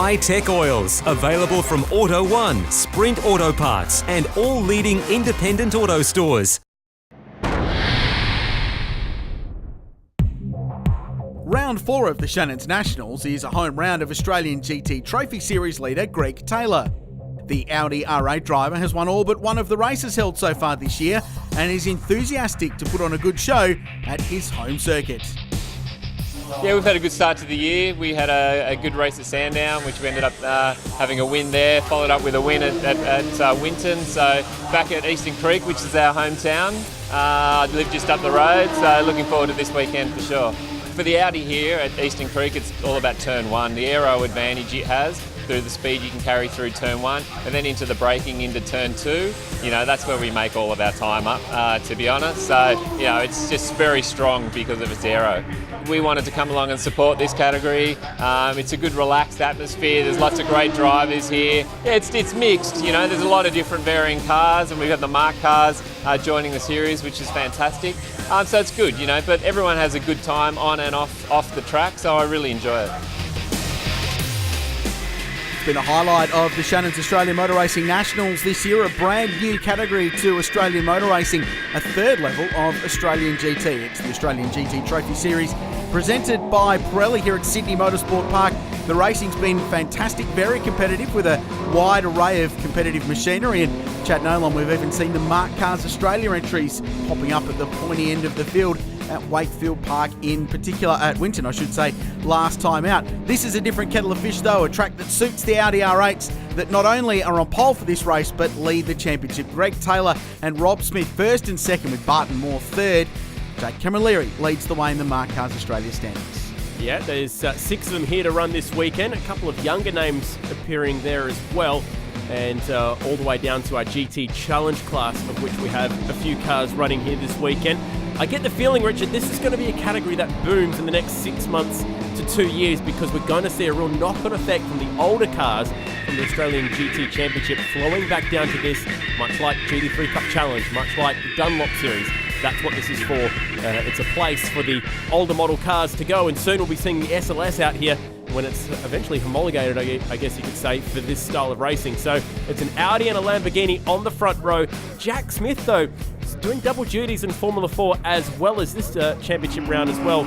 high-tech oils, available from Auto One, Sprint Auto Parts, and all leading independent auto stores. Round 4 of the Shannons Nationals is a home round of Australian GT Trophy Series leader Greg Taylor. The Audi R8 driver has won all but one of the races held so far this year and is enthusiastic to put on a good show at his home circuit. Yeah, we've had a good start to the year. We had a good race at Sandown, which we ended up having a win there, followed up with a win at Winton. So back at Eastern Creek, which is our hometown. I live just up the road, so looking forward to this weekend for sure. For the Audi here at Eastern Creek, it's all about turn 1, the aero advantage it has through the speed you can carry through turn 1, and then into the braking into turn 2. You know, that's where we make all of our time up, to be honest. So, you know, it's just very strong because of its aero. We wanted to come along and support this category. It's a good relaxed atmosphere. There's lots of great drivers here. Yeah, it's mixed, you know, there's a lot of different varying cars, and we've got the Mark cars joining the series, which is fantastic. So it's good, you know, but everyone has a good time on and off the track, so I really enjoy it. It's been a highlight of the Shannons Australian Motor Racing Nationals this year, a brand new category to Australian motor racing, a third level of Australian GT. It's the Australian GT Trophy Series presented by Pirelli here at Sydney Motorsport Park. The racing's been fantastic, very competitive with a wide array of competitive machinery, and Chad Nolan, we've even seen the Mark Cars Australia entries popping up at the pointy end of the field at Wakefield Park, in particular at Winton, I should say, last time out. This is a different kettle of fish though, a track that suits the Audi R8s that not only are on pole for this race but lead the championship. Greg Taylor and Rob Smith first and second, with Barton Moore third. Jake Camilleri leads the way in the Mark Cars Australia standings. Yeah, there's 6 of them here to run this weekend. A couple of younger names appearing there as well. And all the way down to our GT Challenge class, of which we have a few cars running here this weekend. I get the feeling, Richard, this is going to be a category that booms in the next 6 months to 2 years, because we're going to see a real knock-on effect from the older cars from the Australian GT Championship flowing back down to this, much like GT3 Cup Challenge, much like the Dunlop Series. That's what this is for. It's a place for the older model cars to go, and soon we'll be seeing the SLS out here when it's eventually homologated, I guess you could say, for this style of racing. So it's an Audi and a Lamborghini on the front row. Jack Smith, though, is doing double duties in Formula 4 as well as this championship round as well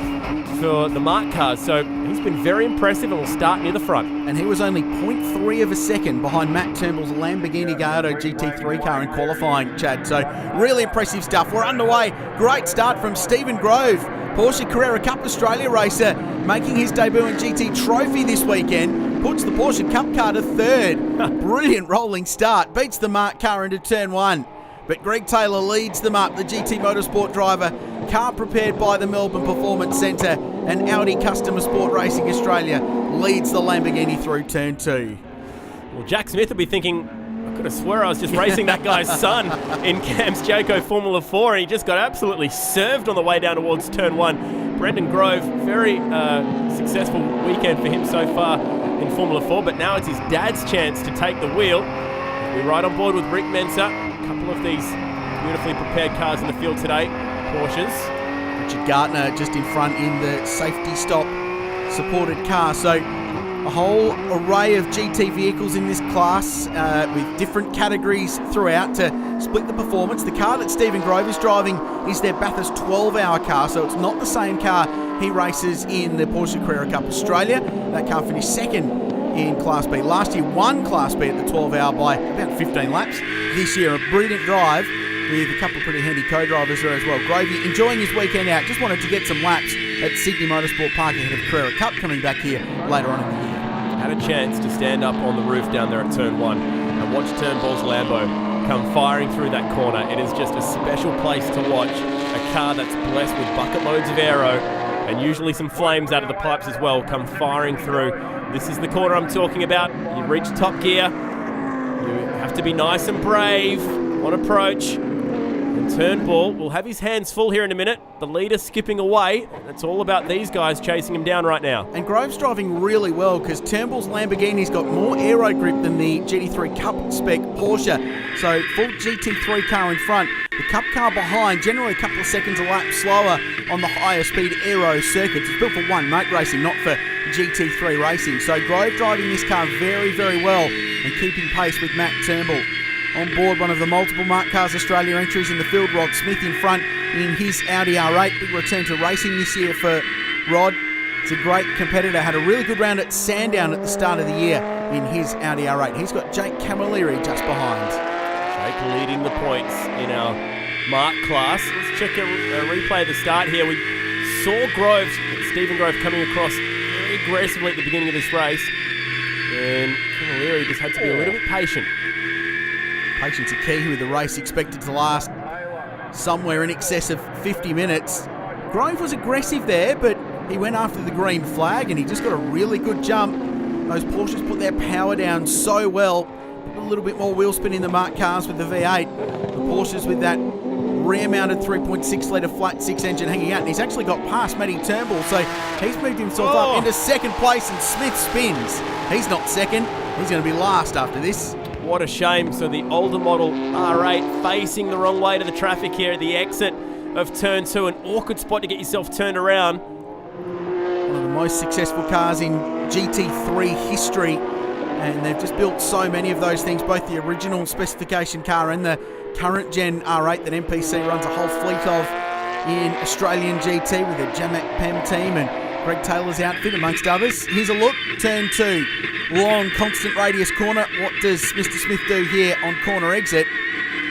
for the Mark cars. So he's been very impressive and will start near the front. And he was only 0.3 of a second behind Matt Turnbull's Lamborghini Gallardo GT3 car in qualifying, Chad. So really impressive stuff. We're underway. Great start from Stephen Grove, Porsche Carrera Cup Australia racer, making his debut in GT Trophy this weekend. Puts the Porsche Cup car to third. Brilliant rolling start. Beats the Mark car into turn 1. But Greg Taylor leads them up, the GT Motorsport driver. Car prepared by the Melbourne Performance Centre, and Audi Customer Sport Racing Australia leads the Lamborghini through turn 2. Well, Jack Smith will be thinking, I could have swore I was just racing that guy's son in Cam's Joko Formula 4, and he just got absolutely served on the way down towards turn 1. Brendan Grove, very successful weekend for him so far in Formula 4, but now it's his dad's chance to take the wheel. We're right on board with Rick Mensah. A couple of these beautifully prepared cars in the field today, Porsches. Richard Gartner just in front in the safety stop supported car. So a whole array of GT vehicles in this class with different categories throughout to split the performance. The car that Stephen Grove is driving is their Bathurst 12-hour car, so it's not the same car he races in the Porsche Carrera Cup Australia. That car finished second in Class B. Last year won Class B at the 12-hour by about 15 laps. This year, a brilliant drive with a couple of pretty handy co-drivers there as well. Grovey enjoying his weekend out. Just wanted to get some laps at Sydney Motorsport Park ahead of Carrera Cup coming back here later on in the year. Had a chance to stand up on the roof down there at turn 1 and watch Turnbull's Lambo come firing through that corner. It is just a special place to watch a car that's blessed with bucket loads of aero and usually some flames out of the pipes as well come firing through. This is the corner I'm talking about. You reach top gear. You have to be nice and brave on approach. And Turnbull will have his hands full here in a minute. The leader skipping away. It's all about these guys chasing him down right now. And Grove's driving really well because Turnbull's Lamborghini's got more aero grip than the GT3 Cup spec Porsche. So full GT3 car in front, the Cup car behind, generally a couple of seconds a lap slower on the higher speed aero circuits. It's built for one motor racing, not for GT3 racing. So Grove driving this car very, very well and keeping pace with Matt Turnbull. On board one of the multiple Mark Cars Australia entries in the field, Rod Smith in front in his Audi R8. Big return to racing this year for Rod. It's a great competitor. Had a really good round at Sandown at the start of the year in his Audi R8. He's got Jake Camilleri just behind. Jake leading the points in our Mark class. Let's check a replay of the start here. We saw Stephen Grove coming across very aggressively at the beginning of this race. And Camilleri just had to be a little bit patient. Patience a key with the race expected to last somewhere in excess of 50 minutes. Grove was aggressive there, but he went after the green flag and he just got a really good jump. Those Porsches put their power down so well. A little bit more wheel spin in the Mark cars with the V8. The Porsches with that rear-mounted 3.6 litre flat six engine hanging out, and he's actually got past Matty Turnbull, so he's moved himself up into second place, and Smith spins. He's not second, he's going to be last after this. What a shame. So the older model R8 facing the wrong way to the traffic here at the exit of turn 2. An awkward spot to get yourself turned around. One of the most successful cars in GT3 history, and they've just built so many of those things, both the original specification car and the current gen R8 that MPC runs a whole fleet of in Australian GT with the Jamak PEM team and Greg Taylor's outfit, amongst others. Here's a look, turn 2. Long, constant radius corner. What does Mr. Smith do here on corner exit?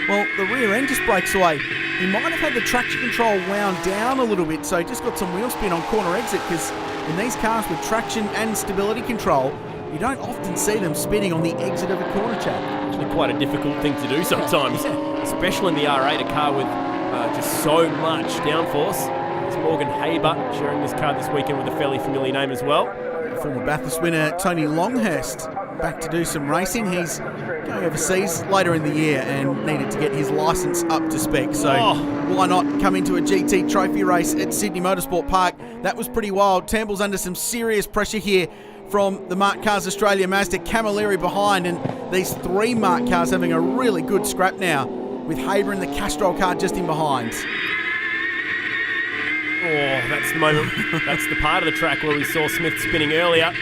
Well, the rear end just breaks away. He might have had the traction control wound down a little bit, so he just got some wheel spin on corner exit, because in these cars with traction and stability control, you don't often see them spinning on the exit of a corner, Chad. Actually quite a difficult thing to do sometimes, especially in the R8, a car with just so much downforce. There's Morgan Haber sharing this car this weekend with a fairly familiar name as well. Former Bathurst winner Tony Longhurst back to do some racing. He's going overseas later in the year and needed to get his licence up to spec. So why not come into a GT trophy race at Sydney Motorsport Park? That was pretty wild. Turnbull's under some serious pressure here from the Mark Cars Australia Mazda. Camilleri behind, and these three Mark Cars having a really good scrap now with Haber in the Castrol car just in behind. Oh, that's the moment. That's the part of the track where we saw Smith spinning earlier.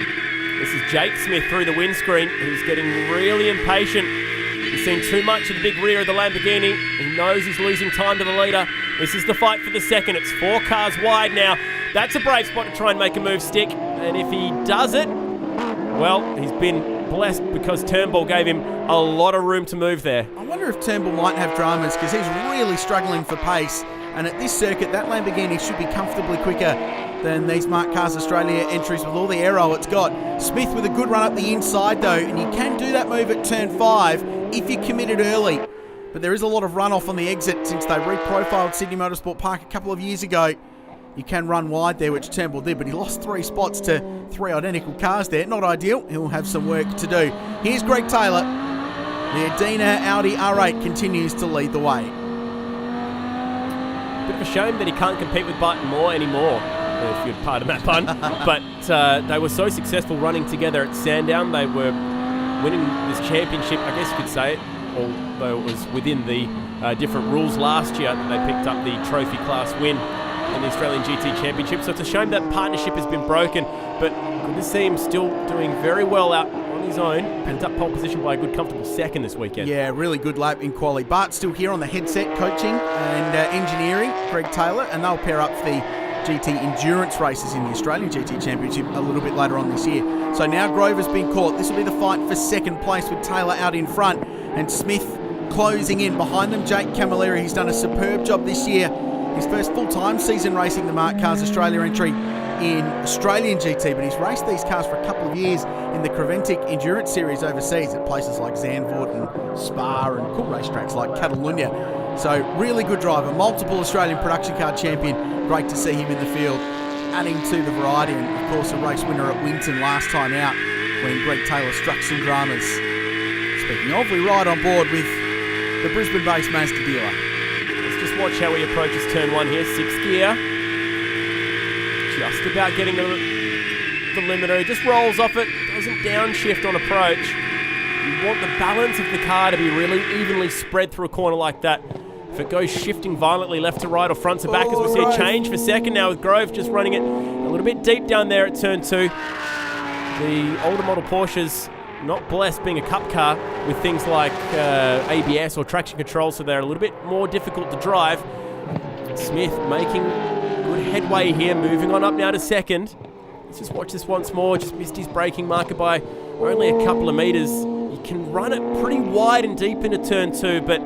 This is Jake Smith through the windscreen, who's getting really impatient. He's seen too much of the big rear of the Lamborghini. He knows he's losing time to the leader. This is the fight for the second. It's 4 cars wide now. That's a brave spot to try and make a move stick. And if he does it, well, he's been blessed because Turnbull gave him a lot of room to move there. I wonder if Turnbull might have dramas, because he's really struggling for pace. And at this circuit, that Lamborghini should be comfortably quicker than these Mark Cars Australia entries with all the aero it's got. Smith with a good run up the inside though, and you can do that move at turn 5 if you're committed early. But there is a lot of runoff on the exit since they reprofiled Sydney Motorsport Park a couple of years ago. You can run wide there, which Turnbull did, but he lost 3 spots to 3 identical cars there. Not ideal. He'll have some work to do. Here's Greg Taylor. The Adina Audi R8 continues to lead the way. Bit of a shame that he can't compete with Barton Moore anymore, if you'd pardon that pun. But they were so successful running together at Sandown. They were winning this championship, I guess you could say, although it was within the different rules last year that they picked up the trophy class win in the Australian GT Championship. So it's a shame that partnership has been broken, but good to see him still doing very well out on his own. Picked up pole position by a good comfortable second this weekend. Yeah, really good lap in quali. Bart's still here on the headset coaching and engineering, Greg Taylor, and they'll pair up for the GT endurance races in the Australian GT Championship a little bit later on this year. So now Grover's been caught. This will be the fight for second place with Taylor out in front and Smith closing in behind them. Jake Camilleri, he's done a superb job this year. His first full-time season racing the Mark Cars Australia entry in Australian GT, but he's raced these cars for a couple of years in the Creventic Endurance Series overseas at places like Zandvoort and Spa and cool racetracks like Catalunya. So really good driver, multiple Australian production car champion. Great to see him in the field, adding to the variety, and of course a race winner at Winton last time out when Greg Taylor struck some dramas. Speaking of, we ride on board with the Brisbane-based Mazda dealer. Let's watch how he approaches turn 1 here. 6th gear. Just about getting the limiter. He just rolls off it. Doesn't downshift on approach. You want the balance of the car to be really evenly spread through a corner like that. If it goes shifting violently left to right or front to back, as we see a change for second now with Grove just running it a little bit deep down there at turn 2. The older model Porsches not blessed being a cup car with things like ABS or traction control, so they're a little bit more difficult to drive. Smith making good headway here, moving on up now to second. Let's just watch this once more. Just missed his braking marker by only a couple of meters. You can run it pretty wide and deep into turn 2, but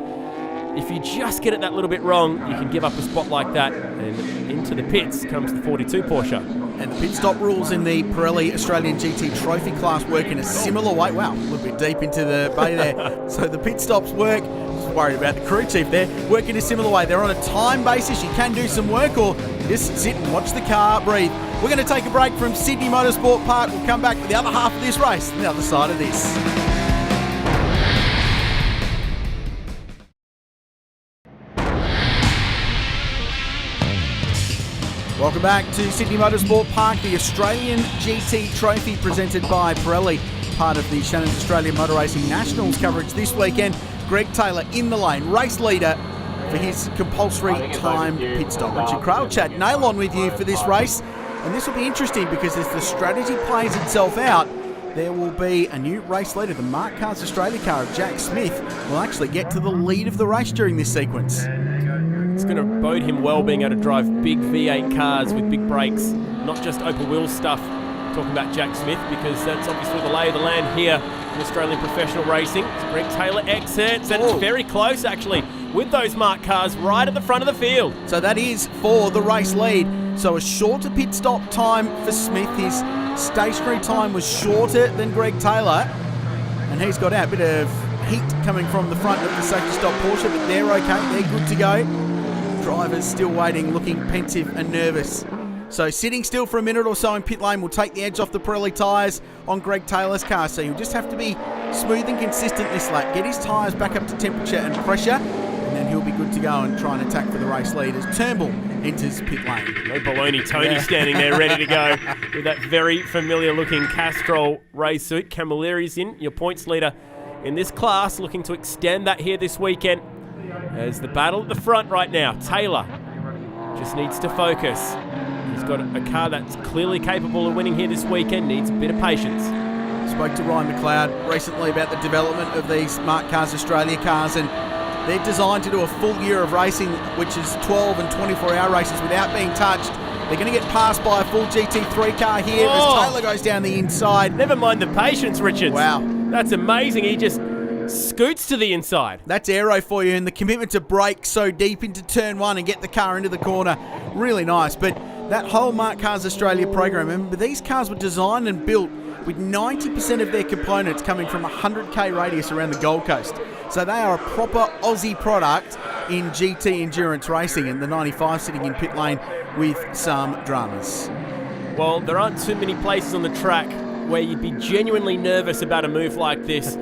if you just get it that little bit wrong, you can give up a spot like that. And into the pits comes the 42 Porsche. And the pit stop rules in the Pirelli Australian GT Trophy class work in a similar way. Wow, a little bit deep into the bay there. So the pit stops work, just worried about the crew chief there, work in a similar way. They're on a time basis. You can do some work or just sit and watch the car breathe. We're going to take a break from Sydney Motorsport Park. We'll come back with the other half of this race on the other side of this. Welcome back to Sydney Motorsport Park, the Australian GT Trophy presented by Pirelli, part of the Shannons Australian Motor Racing Nationals coverage this weekend. Greg Taylor in the lane, race leader for his compulsory timed pit stop. Richard Craill, Chad Nail on with you for this race, and this will be interesting because as the strategy plays itself out, there will be a new race leader. The Mark Cars Australia car of Jack Smith will actually get to the lead of the race during this sequence. It's going to bode him well being able to drive big V8 cars with big brakes, not just open wheel stuff. Talking about Jack Smith, because that's obviously the lay of the land here in Australian professional racing. It's Greg Taylor exits, and it's very close actually with those Mark cars right at the front of the field. So that is for the race lead. So a shorter pit stop time for Smith. His stationary time was shorter than Greg Taylor, and he's got out a bit of heat coming from the front of the safety stop Porsche, but they're okay, they're good to go. Drivers still waiting, looking pensive and nervous. So sitting still for a minute or so in pit lane will take the edge off the Pirelli tyres on Greg Taylor's car. So you'll just have to be smooth and consistent this lap. Get his tyres back up to temperature and pressure, and then he'll be good to go and try and attack for the race lead as Turnbull enters pit lane. No baloney Tony standing there ready to go with that very familiar looking Castrol race suit. Camilleri's in, your points leader in this class, looking to extend that here this weekend. As the battle at the front right now, Taylor just needs to focus. He's got a car that's clearly capable of winning here this weekend, needs a bit of patience. Spoke to Ryan McLeod recently about the development of these Mark Cars Australia cars, and they're designed to do a full year of racing, which is 12 and 24-hour races without being touched. They're going to get passed by a full GT3 car here as Taylor goes down the inside. Never mind the patience, Richards. Wow. That's amazing. He just scoots to the inside. That's aero for you, and the commitment to brake so deep into turn 1 and get the car into the corner. Really nice. But that whole Mark Cars Australia program, remember, these cars were designed and built with 90% of their components coming from a 100k radius around the Gold Coast. So they are a proper Aussie product in GT endurance racing, and the 95 sitting in pit lane with some dramas. Well, there aren't too many places on the track where you'd be genuinely nervous about a move like this.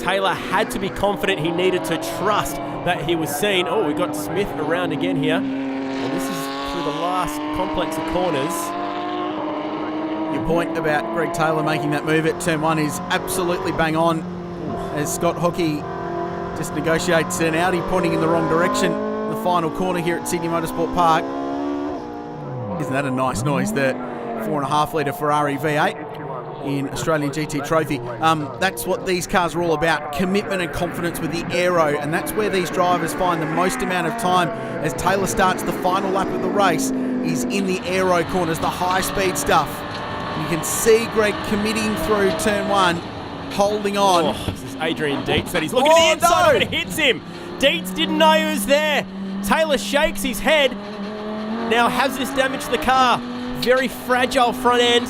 Taylor had to be confident. He needed to trust that he was seen. Oh, we got Smith around again here. And this is through the last complex of corners. Your point about Greg Taylor making that move at turn 1 is absolutely bang on, as Scott Hockey just negotiates an Audi pointing in the wrong direction. The final corner here at Sydney Motorsport Park. Isn't that a nice noise? The 4.5 litre Ferrari V8 in Australian GT Trophy. That's what these cars are all about, commitment and confidence with the aero, and that's where these drivers find the most amount of time as Taylor starts the final lap of the race is in the aero corners, the high speed stuff. You can see Greg committing through turn 1, holding on. Oh, this is Adrian Dietz that he's looking at the inside of it, hits him. Dietz didn't know he was there. Taylor shakes his head. Now hazardous damage to the car. Very fragile front end.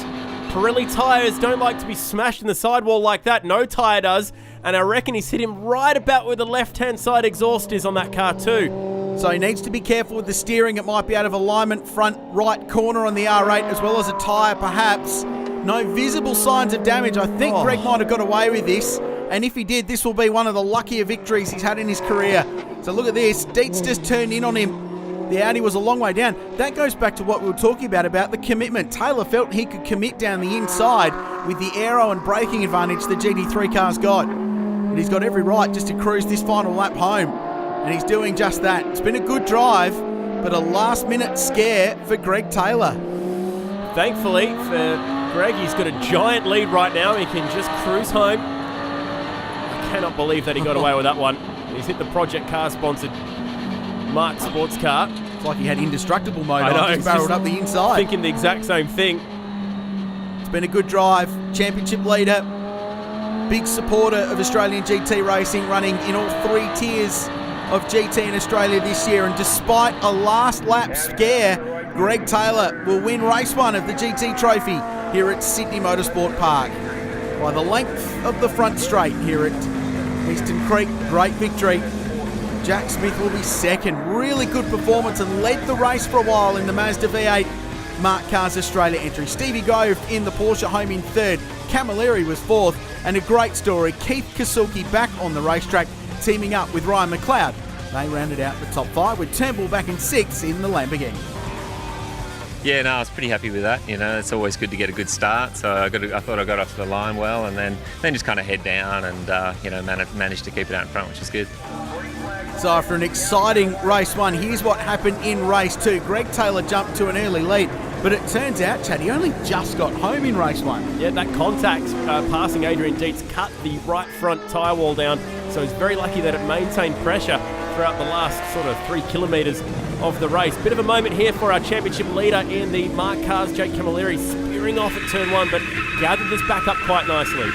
Pirelli tyres don't like to be smashed in the sidewall like that. No tyre does. And I reckon he's hit him right about where the left-hand side exhaust is on that car too. So he needs to be careful with the steering. It might be out of alignment, front right corner on the R8, as well as a tyre perhaps. No visible signs of damage. I think Greg might have got away with this. And if he did, this will be one of the luckier victories he's had in his career. So look at this. Dietz just turned in on him. The Audi was a long way down. That goes back to what we were talking about the commitment. Taylor felt he could commit down the inside with the aero and braking advantage the GT3 car's got. And he's got every right just to cruise this final lap home. And he's doing just that. It's been a good drive, but a last-minute scare for Greg Taylor. Thankfully for Greg, he's got a giant lead right now. He can just cruise home. I cannot believe that he got away with that one. He's hit the Project Car-sponsored Mark sports car. It's like he had indestructible mode I know, on, just barreled up the inside. Thinking the exact same thing. It's been a good drive. Championship leader. Big supporter of Australian GT racing, running in all 3 tiers of GT in Australia this year. And despite a last lap scare, Greg Taylor will win race 1 of the GT Trophy here at Sydney Motorsport Park by the length of the front straight here at Eastern Creek. Great victory. Jack Smith will be second. Really good performance and led the race for a while in the Mazda V8 Mark Cars Australia entry. Stevie Gove in the Porsche home in third. Camilleri was fourth. And a great story, Keith Kasuki back on the racetrack, teaming up with Ryan McLeod. They rounded out the top 5 with Turnbull back in 6th in the Lamborghini. Yeah, no, I was pretty happy with that. You know, it's always good to get a good start. So I thought I got off the line well, and then just kind of head down and managed to keep it out in front, which is good. So after an exciting race 1, here's what happened in race 2. Greg Taylor jumped to an early lead, but it turns out, Chad, he only just got home in race 1. Yeah, that contact passing Adrian Dietz cut the right front tyre wall down, so he's very lucky that it maintained pressure throughout the last sort of 3 kilometres of the race. Bit of a moment here for our championship leader in the Mark Cars, Jake Camilleri, spearing off at turn 1, but gathered this back up quite nicely.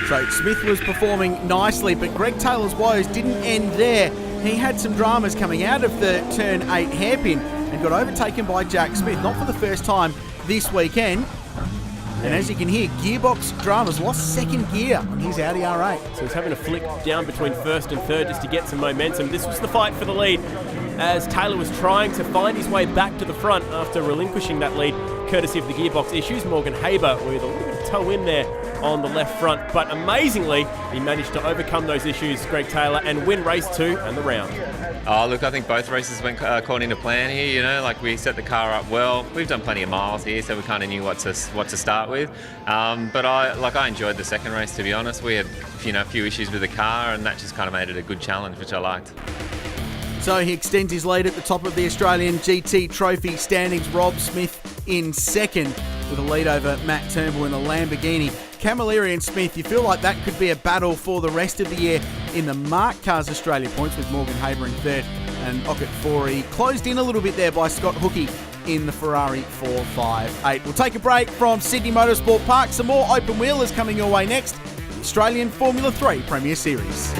So Smith was performing nicely, but Greg Taylor's woes didn't end there. He had some dramas coming out of the turn 8 hairpin and got overtaken by Jack Smith, not for the first time this weekend. And as you can hear, gearbox dramas, lost second gear on his Audi R8. So he's having a flick down between first and third just to get some momentum. This was the fight for the lead as Taylor was trying to find his way back to the front after relinquishing that lead courtesy of the gearbox issues. Morgan Haber with a little bit of toe in there on the left front, but amazingly he managed to overcome those issues, Greg Taylor, and win race 2 and the round. Oh, look, I think both races went according to plan here. You know, like we set the car up well. We've done plenty of miles here, so we kind of knew what to start with. But I enjoyed the second race, to be honest. We had a few issues with the car, and that just kind of made it a good challenge, which I liked. So he extends his lead at the top of the Australian GT Trophy standings. Rob Smith in second with a lead over Matt Turnbull in the Lamborghini. Camilleri and Smith, you feel like that could be a battle for the rest of the year in the Mark Cars Australia points, with Morgan Haber in third and Ockett Forey closed in a little bit there by Scott Hookey in the Ferrari 458. We'll take a break from Sydney Motorsport Park. Some more open wheelers coming your way next. The Australian Formula 3 Premier Series.